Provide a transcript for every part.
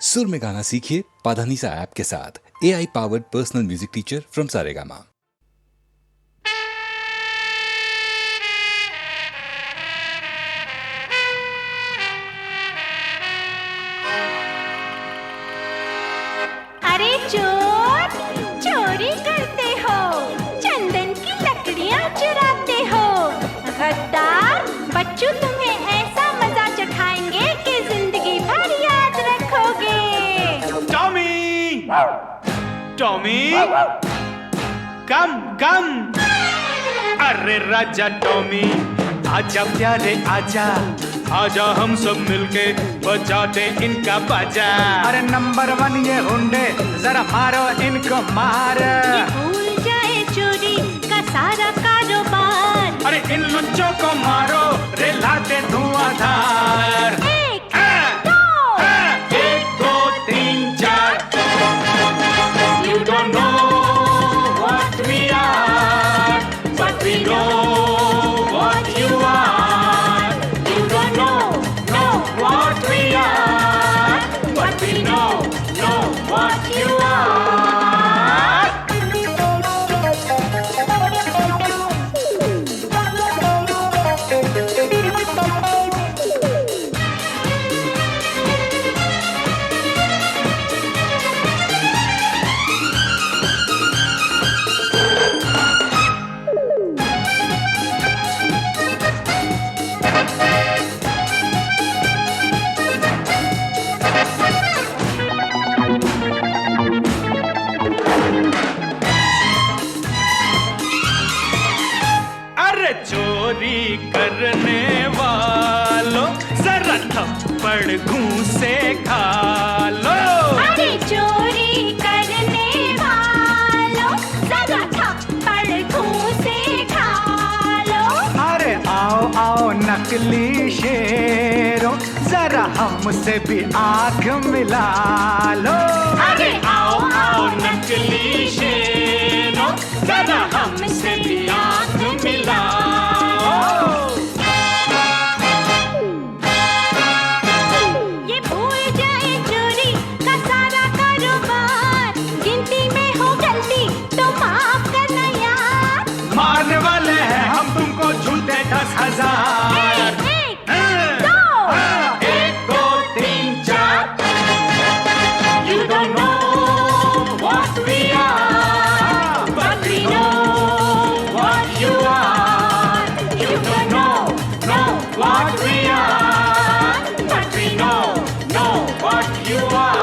सुर में गाना सीखिए पाधानीसा ऐप के साथ। AI powered personal music teacher from Saregama. अरे चोर, चोरी करते हो, चंदन की लकड़ियां चुराते हो। गद्दार बच्चों तुम्हें ऐसा मजा चखाएंगे कि जिंदगी भर याद रखोगे। टॉमी, टॉमी, कम कम। अरे राजा टॉमी, आजा प्यारे आजा, आजा हम सब मिलके बजाते इनका बाजा। अरे नंबर 1 ये हुंडे, जरा मारो इनको मार। ये भूल जाए चोरी का सारा कारोबार। अरे इन लुच्चों को मारो, रे लाते धुआंधार। एक, एक दो तीन चार। You don't know what we are, but we know what you are. You don't know what we are, but we know what you are. अरे चोरी करने वालों, जरा थप्पड़ घूंसे खा लो। अरे चोरी करने वालों, जरा थप्पड़ घूंसे खा लो। अरे आओ आओ नकली शेरों, जरा हमसे भी आंख मिला लो। अरे आओ आओ नकली शेरों, जरा हमसे भी आंख मिलाओ। ये भूल जाए चोरी का सारा कारोबार। गिनती में हो गलती तो माफ करना यार। मारने वाले हैं हम तुमको झूठे 10,000। एक, दो, एक दो तीन चार। You don't know what we are, but we know what you are. You don't know what we are, but we know what you are.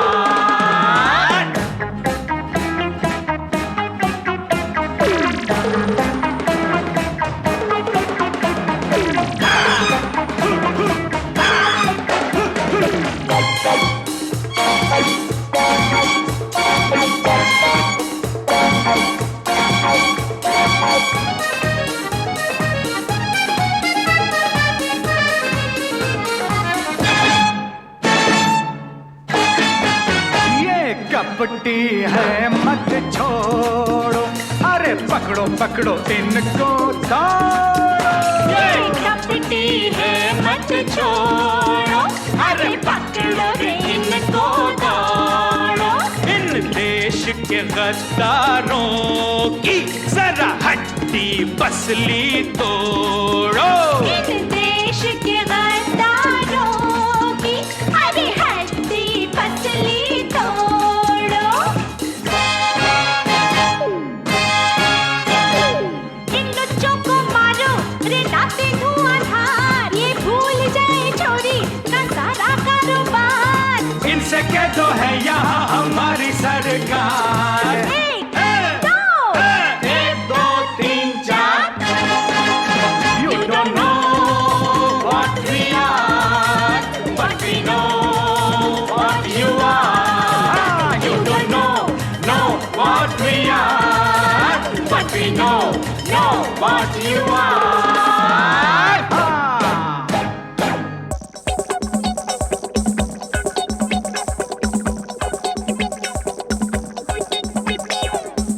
ये कपटी है मत छोड़ो, अरे पकड़ो पकड़ो इनको दौड़ो। ये कपटी है मत छोड़ो, अरे पकड़ो रे इनको दौड़ो। इन देश के गद्दारों की जरा हड्डी पसली तोड़ो। इन देश के गद्दारों की अरे हड्डी पसली तोड़ो। इन लुच्चों को मारो, रे लाते धुआंधार। ये भूल जाए चोरी का सारा कारोबार। इनसे कह दो है यहाँ हमारी सरकार। एक, एक दो तीन चार। You don't know what we are, but we know what you are. You don't know what we are, but we know what you are.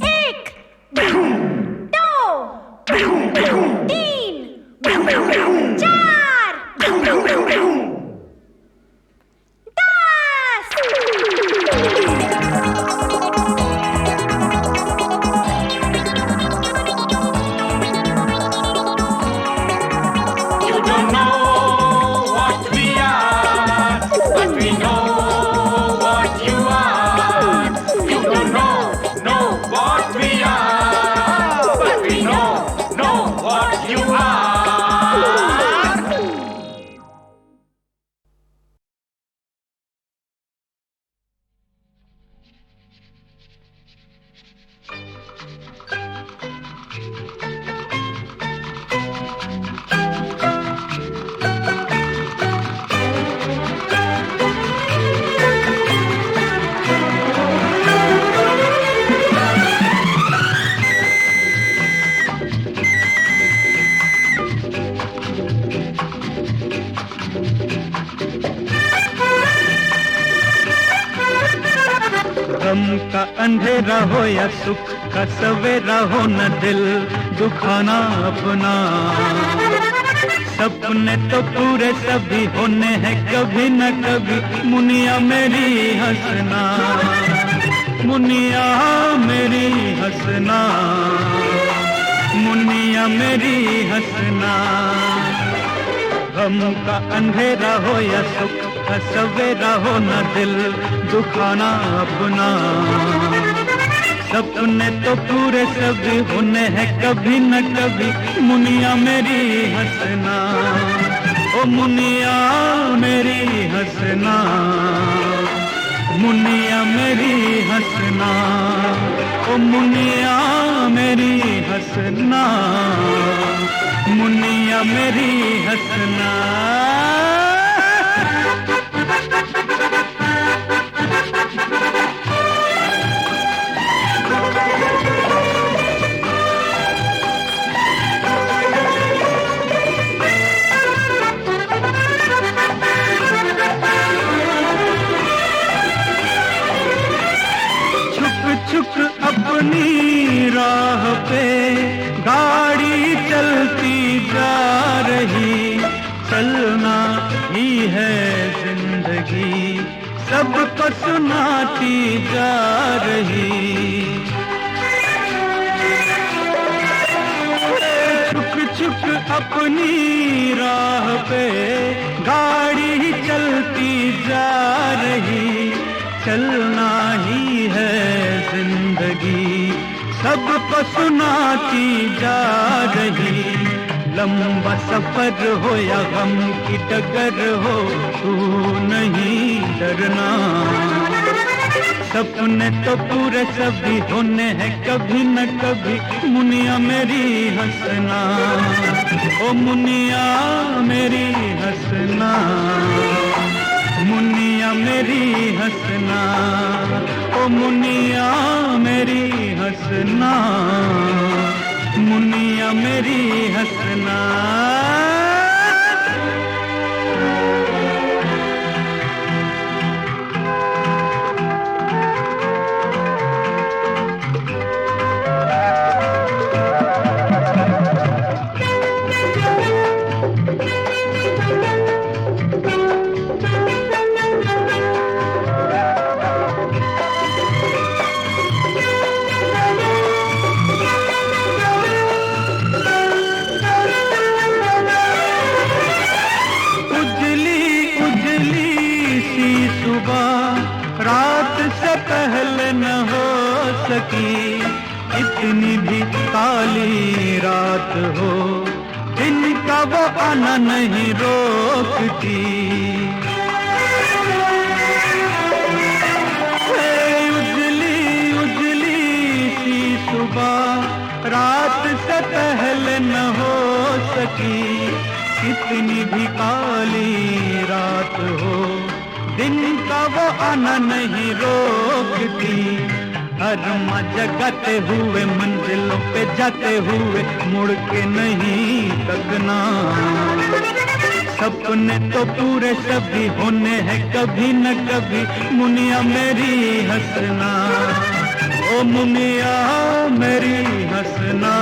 एक, दो, तीन, चार, 10, गम का अंधेरा हो या सुख का सवेरा हो, न दिल दुखाना अपना। सपने तो पूरे सभी होने हैं कभी न कभी, मुनिया मेरी हंसना, मुनिया मेरी हंसना, मुनिया मेरी हंसना। गम का अंधेरा हो या सुख का सवेरा हो, न दिल दुखाना अपना। सपने तो पूरे सभी होने हैं कभी न कभी, मुनिया मेरी हंसना, ओ मुनिया मेरी हंसना, मुनिया मेरी हंसना, ओ मुनिया मेरी हंसना, मुनिया मेरी हंसना। छुक अपनी राह पे गाड़ी चलती जा रही, चलना ही है जिंदगी सबको सुनाती जा रही। छुक छुक अपनी राह पे गाड़ी चलती जा रही, चलना ही है जिंदगी सबको सुनाती जा रही। लंबा सफर हो या गम की डगर हो, तू नहीं डरना। सपने तो पूरे सभी होने हैं कभी न कभी, मुनिया मेरी हंसना, ओ मुनिया मेरी हंसना, मुनिया मेरी हंसना, ओ मुनिया मेरी हंसना, मुनिया मेरी हंसना। रात से पहले न हो सकी, इतनी भी काली रात हो, दिन का वो आना नहीं रोकती। उजली उजली सी सुबह रात से पहले न हो सकी, कितनी भी काली रात हो, दिन का वो आना नहीं रोकती। अरमा जगाते हुए मंजिलों पे जाते हुए मुड़ के नहीं तकना। सपने तो पूरे सभी होने हैं कभी न कभी, मुनिया मेरी हंसना, ओ मुनिया मेरी हंसना,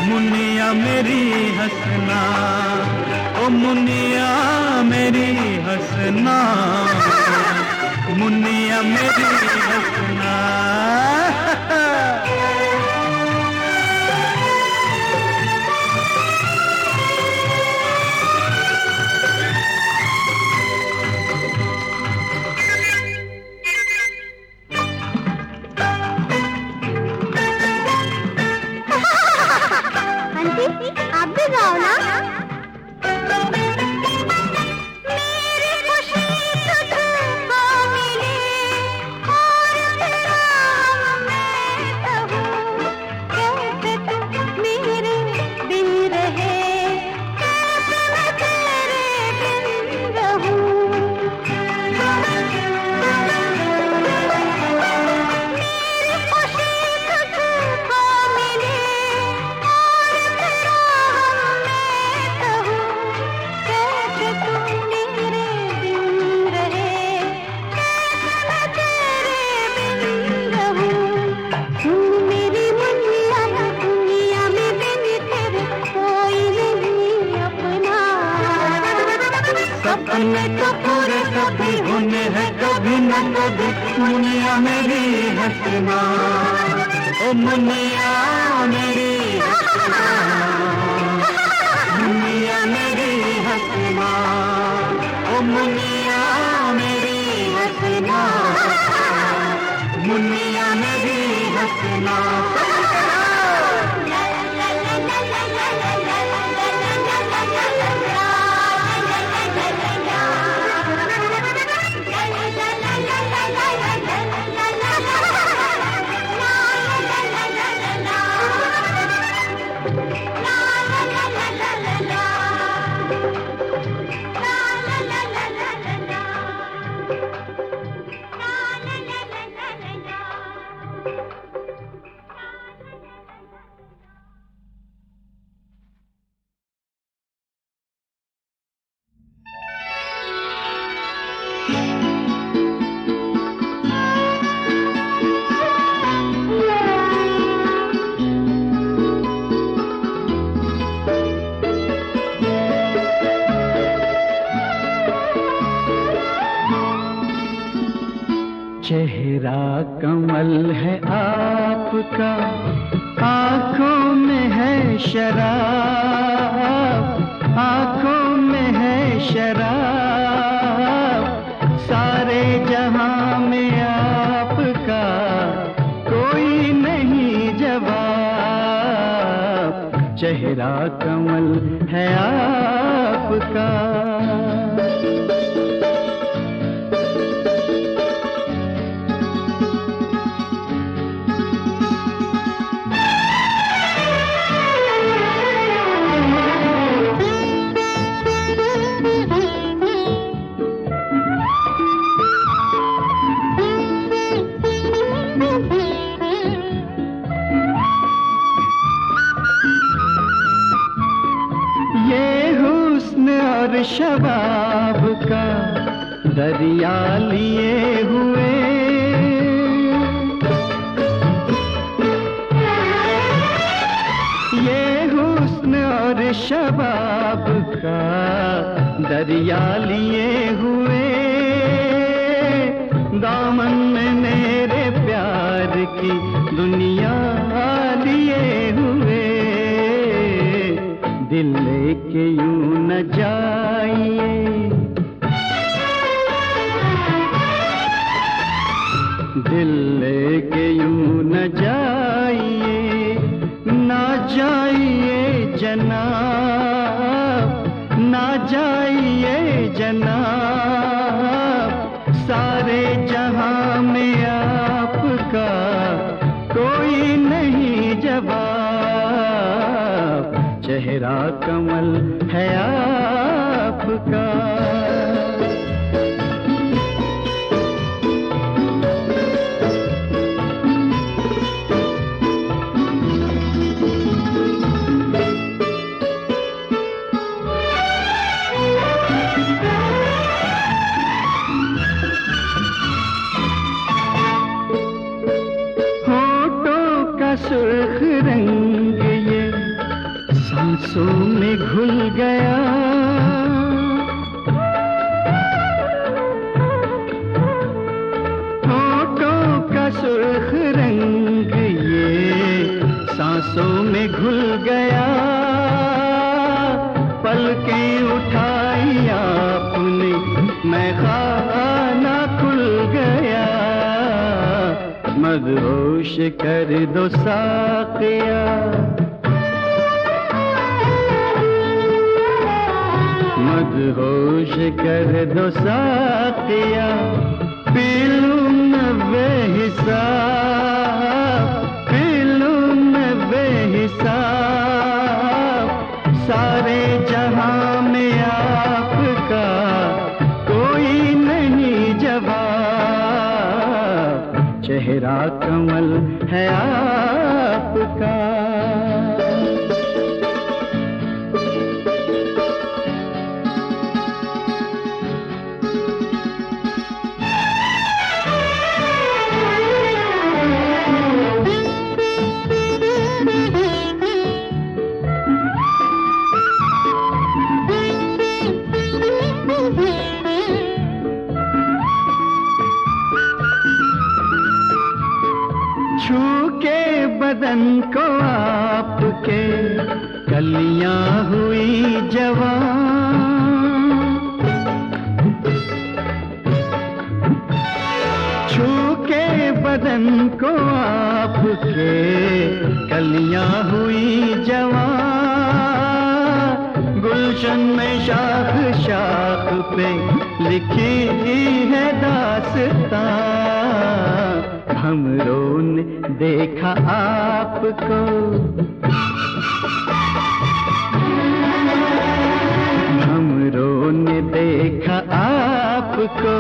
मुनिया मेरी हंसना, ओ मुनिया मेरी हंसना, मुनिया मेरी हंसना। आंटी आप भी गाओ ना। मेरी खुशी तुझको मिले और तेरा भी होने हैं कभी न कभी मुनिया मेरी हंसना, ओ मुनिया मेरी हंसना, मुनिया मेरी हंसना, ओ मुनिया मेरी हंसना, मुनिया मेरी हंसना। चेहरा कमल है आपका, आँखों में है शराब, आँखों में है शराब, सारे जहां में आपका कोई नहीं जवाब। चेहरा कमल है आपका। शबाब का दरिया लिए हुए, ये हुस्न और शबाब का दरिया लिए हुए, दामन में मेरे प्यार की दुनिया लिए हुए। दिल लेके यूं न जाइए, दिल लेके यूं न जाइए, ना जाइए जनाब, ना जाइए जनाब, सारे जहां में आपका कोई नहीं जवाब। चेहरा कमल है आपका। सुर्ख रंग ये सांसों में घुल गया, होठों का सुर्ख रंग ये सांसों में घुल गया। पलकें उठाई आपने, मैं खाना खुल गया। मदहोश कर दो साक़िया, मदहोश कर दो साक़िया, पी लूं मैं बेहिसाब, पी लूं मैं बेहिसाब, सारे जहां में आपका कोई नहीं जवाब। चेहरा कमल है आपका। बदन को आपके कलियां हुई जवान, छू के बदन को आपके कलियां हुई जवान, गुलशन में शाख शाख पे लिखी है दास्तां, हमरों ने देखा आपको, हमरों ने देखा आपको,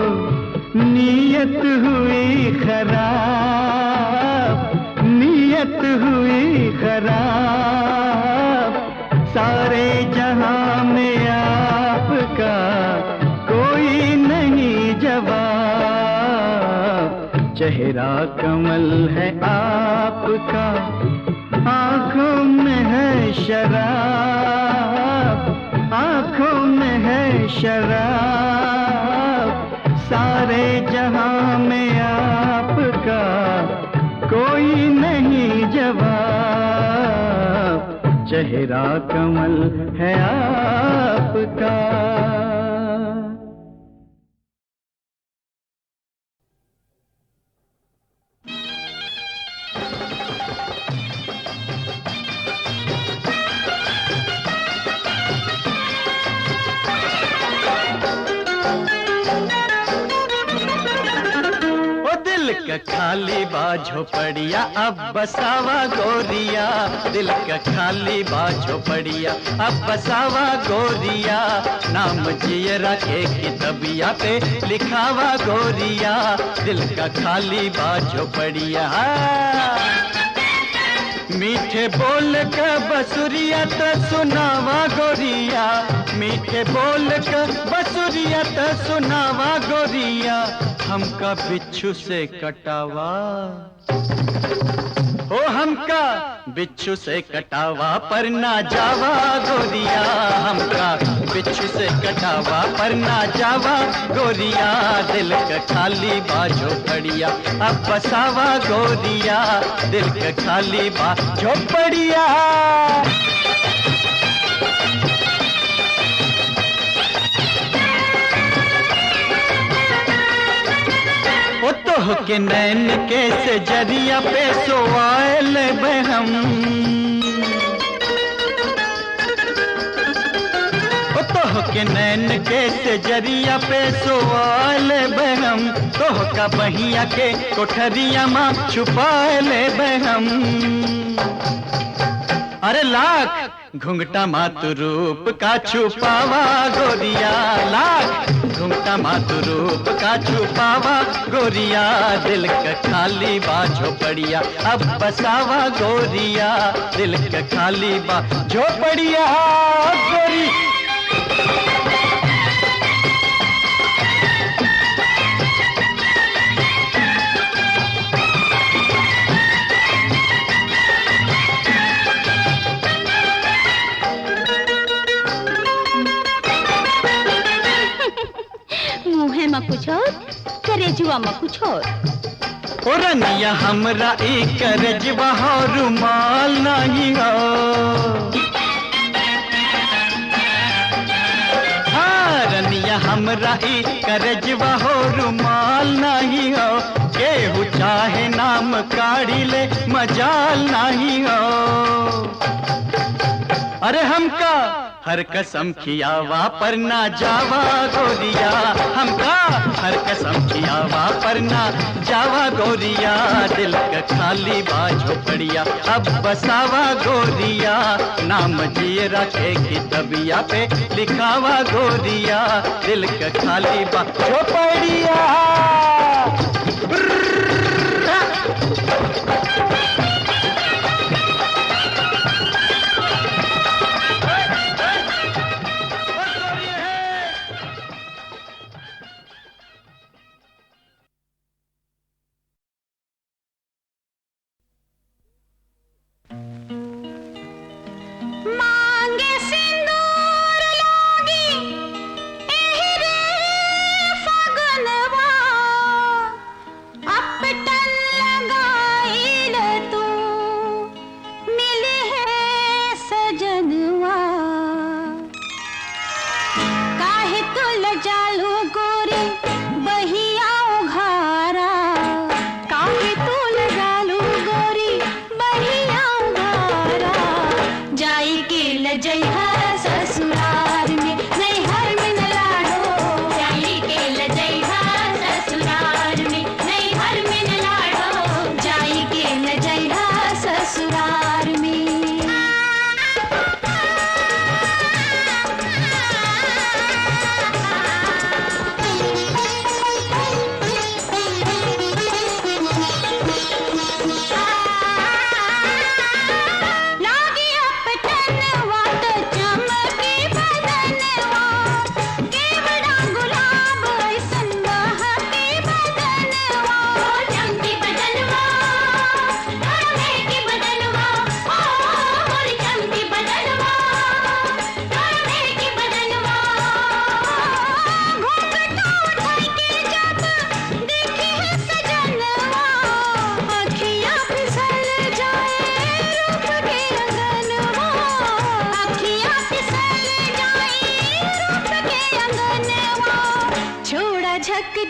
नीयत हुई खराब, नीयत हुई खराब, सारे जहां में आपका कोई नहीं जवाब, चेहरा कमल है आपका, आंखों में है शराब, आंखों में है शराब, सारे जहां में आपका कोई नहीं जवाब, चेहरा कमल है आपका। खाली बाझो पड़िया अब बसावा गोरिया, दिल का खाली बाझो पड़िया अब बसावा गोरिया, नाम जियरा के किताबिया पे लिखावा गोरिया, दिल का खाली बाझो पड़िया। मीठे बोल का बसुरिया तो सुनावा गोरिया, मीठे बोल का बसुरिया तो सुनावा गोरिया, हमका बिच्छू से कटावा, ओ हमका बिच्छू से कटावा पर ना जावा गोरिया, हमका बिच्छू से कटावा पर ना जावा गोरिया, दिल का खाली बाझो पड़िया अब बसावा गोरिया, दिल का खाली बाझो पड़िया। तोह के नैन के से जरिया पे सोआल बहम, तोह के नैन के से जरिया पे सोआल बहम, तोह का बहिया के कोठरिया माँ छुपाल बहम, अरे लाख घुंघटा मातु रूप का छुपावा गोरिया, लाख घुंघटा मातु रूप का छुपावा गोरिया, दिल का खाली बाझो पड़िया अब बसावा गोरिया, दिल का खाली बाझो पड़िया गोरी। मुँहे में कुछ और, करेजुआ में कुछ और, और रनिया हमरा एक करेजुआ हो रुमाल नहीं हो, हाँ रनिया हमरा एक करेजुआ हो रुमाल नहीं हो, केहू चाहे नाम काढ़ी ले मजाल नहीं हो, अरे हमका हर कसम खियावा पर ना जावा गोरिया, हमका हर कसम खियावा पर ना जावा गोरिया, दिल का खाली बाझो पड़िया अब बसावा गोरिया, नाम जियरा के किताबिया पे लिखावा गोरिया, दिल का खाली बाझो पड़िया। मांगे सिंदूर लोगी एहरे फगनवा,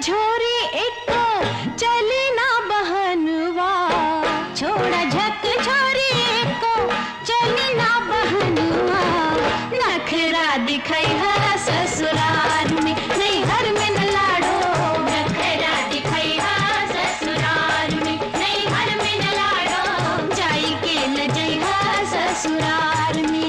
झोरी एक चली ना बहनवा, छोड़ा झक झोरी एक चली ना बहनवा, नखरा दिखाई है ससुराल में, नहीं घर में न लाडो, नखरा दिखाई है ससुराल में, नहीं घर में न लाडो, जाई के न जई है ससुराल में।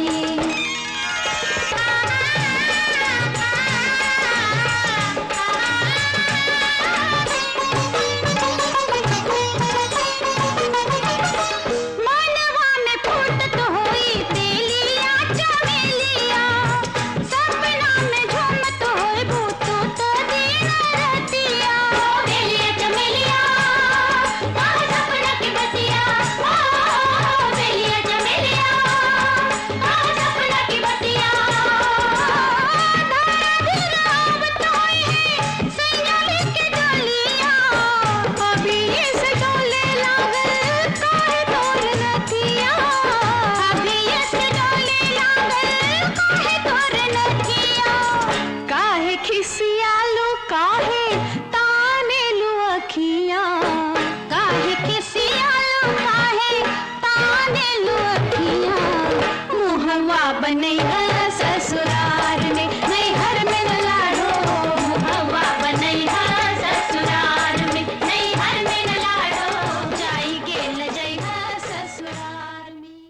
बने है ससुराल में, नहीं घर में न लाडो, हवा बने है ससुराल में, नहीं घर में न लाडो, जाई के न जई है ससुराल में।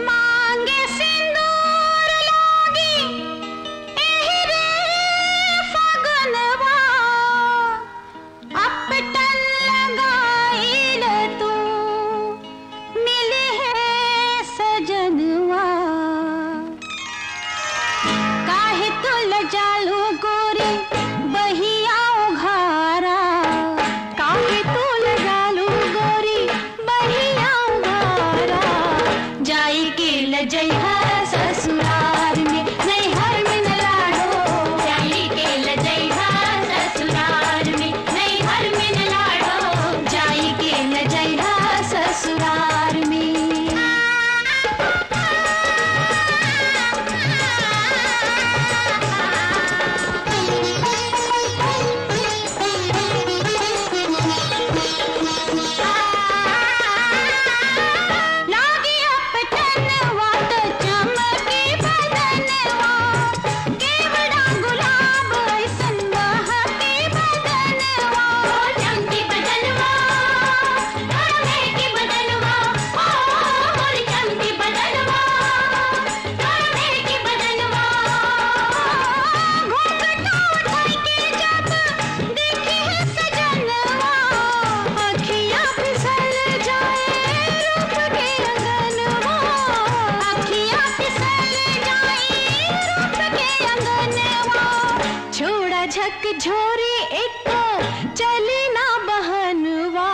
मांगे सिंदूर लागी एहरे फगनवा, अपटन लगाइल तू मिले है सजनवा, काहे तो लजालू गोरी बहिया उघारा, काहे तो लजालू गोरी बहिया उघारा, जाई के लजई है ससुराल में, नहीं घर में न लाडो, जाई के लजई है ससुराल में, नहीं घर में न लाडो, जाई के लजई है ससुराल में। लागी अपटनवा तो चमकी बदनवा, केवड़ा गुलाब ऐसन बहकी बदनवा, चमकी बदनवा, की बदनवा, मोर चमकी बदनवा, की बदनवा, घूंघटा उठाई के जब देखी है सजनवा, अखियाँ फिसल जाए रूप के अंगनवा, अखियाँ फिसल जाए रूप के अंगनवा, छोड़ा झक झोरी एक चली ना बहनवा,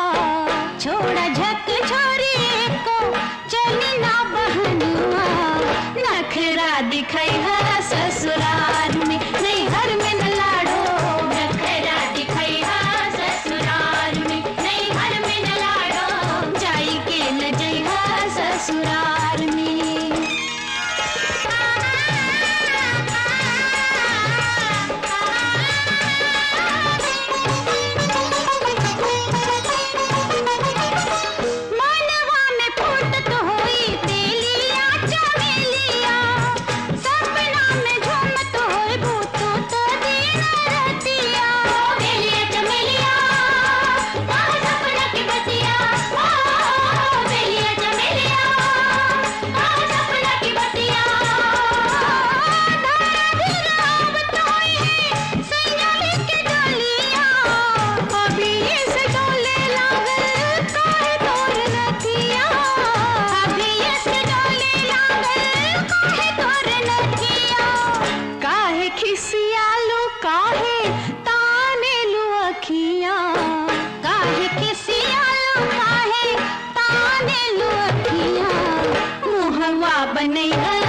छोड़ा झक झोरी एक चली ना बहनवा, नखरा दिखाई है ससुराल में, नहीं घर में न लाडो, नखरा दिखाई है ससुराल में, नहीं घर में न लाडो, जाई के न जई है ससुराल में। मनवा में फूटत होई बेलिया चमेलिया, सपना में झूमत होई भूतो तो दिन रतिया, बेलिया चमेलिया, सपना की बतिया, बेलिया चमेलिया, सपना की बतिया, धीराव तोई है सैयाली के डोलिया, अभी से डोले लागल काहे तोर नथिया, अभी से डोले लागल काहे तोर नथिया, काहे खिसियालू काहे तानेलू अखियाँ, काहे खिसियालू काहे तानेलू अखियाँ, मुहवा बने है